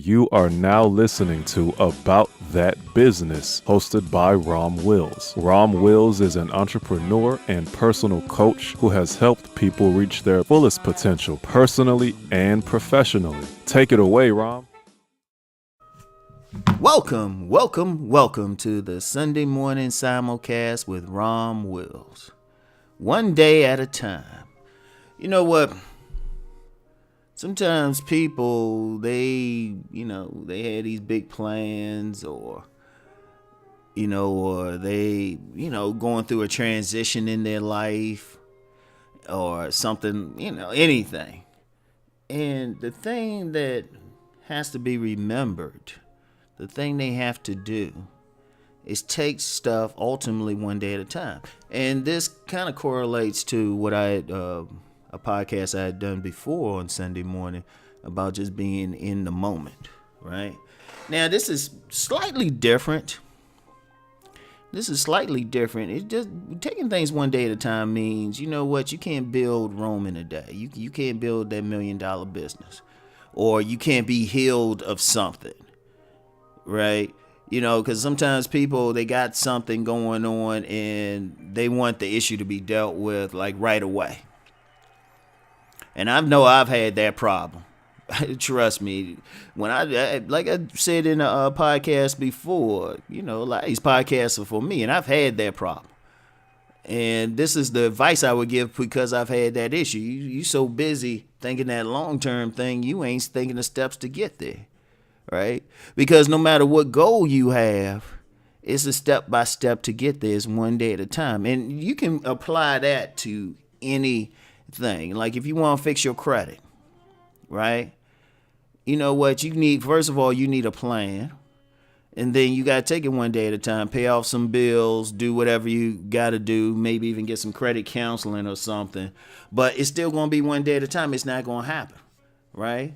You are now listening to About That Business, hosted by Rom Wills. Rom Wills is an entrepreneur and personal coach who has helped people reach their fullest potential personally and professionally. Take it away, Rom. Welcome to the Sunday morning simulcast with Rom Wills. One day at a time. You know what? Sometimes people, they had these big plans or they, going through a transition in their life or something, anything. And the thing that has to be remembered, the thing they have to do is take stuff ultimately one day at a time. And this kind of correlates to what a podcast I had done before on Sunday morning about just being in the moment, right? Now, this is slightly different. It's just taking things one day at a time means, you know what, you can't build Rome in a day. You can't build that $1 million business, or you can't be healed of something, right? Because sometimes people, they got something going on and they want the issue to be dealt with like right away. And I know I've had that problem. Trust me. When I like I said in a podcast before, a lot of these podcasts are for me, and I've had that problem. And this is the advice I would give because I've had that issue. You so busy thinking that long-term thing, you ain't thinking the steps to get there, right? Because no matter what goal you have, it's a step-by-step to get there. It's one day at a time. And you can apply that to any thing. Like if you want to fix your credit, right? You know what you need? First of all, you need a plan. And then you got to take it one day at a time, pay off some bills, do whatever you got to do, maybe even get some credit counseling or something. But it's still going to be one day at a time. It's not going to happen, right?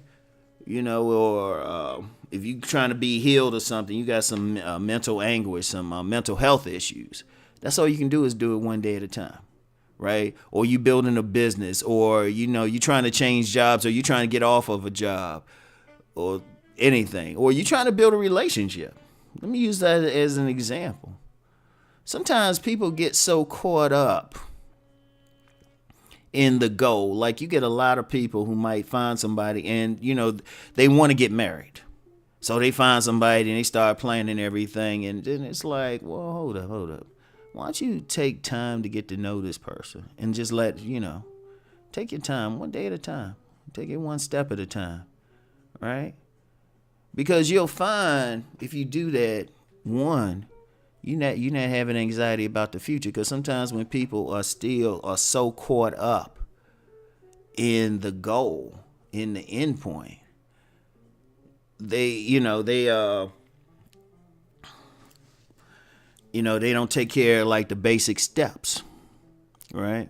Or if you're trying to be healed or something, you got some mental anguish, some mental health issues. That's all you can do is do it one day at a time. Right? Or you building a business, or, you trying to change jobs, or you trying to get off of a job or anything, or you trying to build a relationship. Let me use that as an example. Sometimes people get so caught up in the goal. Like you get a lot of people who might find somebody and, they want to get married. So they find somebody and they start planning everything. And then it's like, well, hold up. Why don't you take time to get to know this person and just take your time one day at a time. Take it one step at a time, right? Because you'll find if you do that, one, you're not having anxiety about the future. Because sometimes when people are so caught up in the goal, in the end point, they don't take care of like the basic steps, right?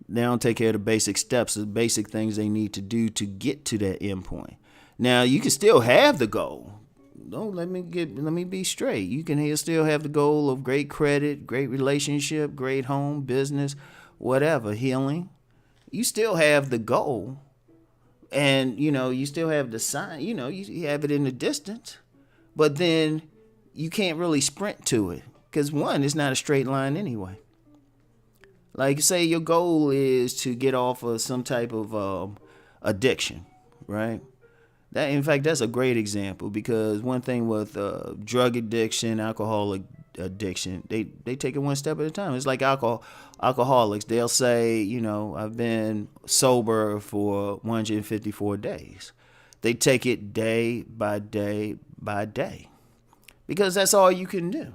They don't take care of the basic steps, the basic things they need to do to get to that end point. Now, you can still have the goal. Let me be straight. You can still have the goal of great credit, great relationship, great home, business, whatever, healing. You still have the goal. And, you still have the sign, you have it in the distance. But then you can't really sprint to it. Because one, it's not a straight line anyway. Like say your goal is to get off of some type of addiction, right? In fact, that's a great example because one thing with drug addiction, alcohol addiction, they take it one step at a time. It's like alcoholics. They'll say, I've been sober for 154 days. They take it day by day by day because that's all you can do.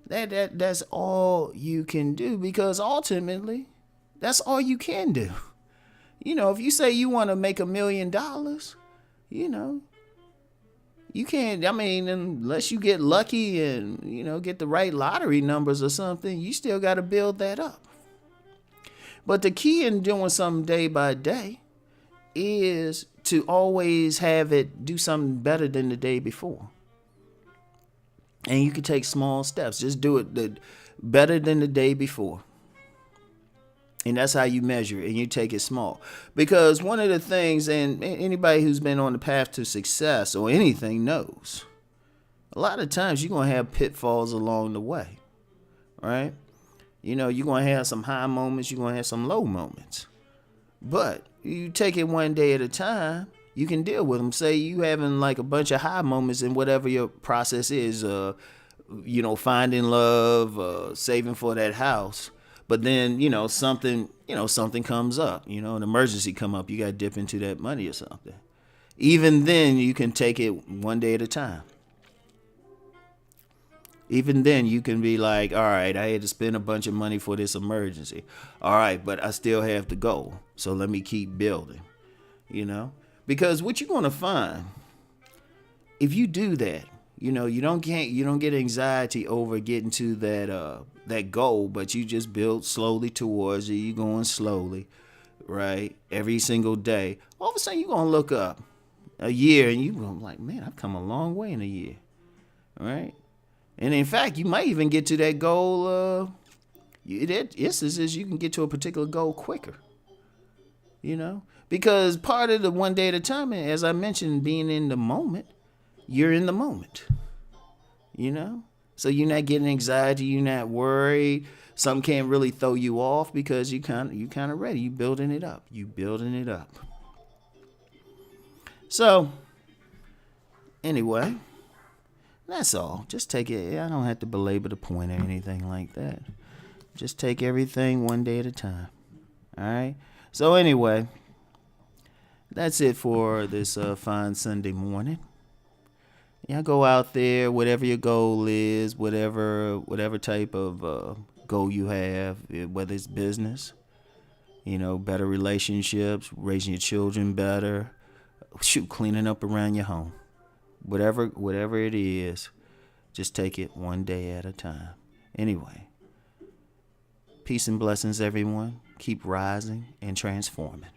That's all you can do because ultimately that's all you can do. If you say you want to make $1 million, you can't, unless you get lucky and, get the right lottery numbers or something, you still got to build that up. But the key in doing something day by day is to always have it do something better than the day before. And you can take small steps. Just do it better than the day before. And that's how you measure it, and you take it small. Because one of the things, and anybody who's been on the path to success or anything knows, a lot of times you're going to have pitfalls along the way, right? You're going to have some high moments, you're going to have some low moments. But you take it one day at a time, you can deal with them. Say you having like a bunch of high moments in whatever your process is, finding love, saving for that house. But then, something comes up, an emergency come up. You got to dip into that money or something. Even then, you can take it one day at a time. Even then, you can be like, all right, I had to spend a bunch of money for this emergency. All right, but I still have the goal. So let me keep building, Because what you're going to find, if you do that, you don't get anxiety over getting to that goal, but you just build slowly towards it. You're going slowly, right? Every single day. All of a sudden, you're going to look up a year and you're going to be like, man, I've come a long way in a year, right? And in fact, you might even get to that goal. That instance is you can get to a particular goal quicker, because part of the one day at a time, as I mentioned, being in the moment, you're in the moment, so you're not getting anxiety, you're not worried. Something can't really throw you off because you kind of ready. You building it up. So anyway, that's all. Just take it. I don't have to belabor the point or anything like that. Just take everything one day at a time. All right. So anyway, that's it for this fine Sunday morning. Yeah, go out there, whatever your goal is, whatever type of goal you have, whether it's business, better relationships, raising your children better, cleaning up around your home, whatever it is, just take it one day at a time. Anyway, peace and blessings, everyone. Keep rising and transforming.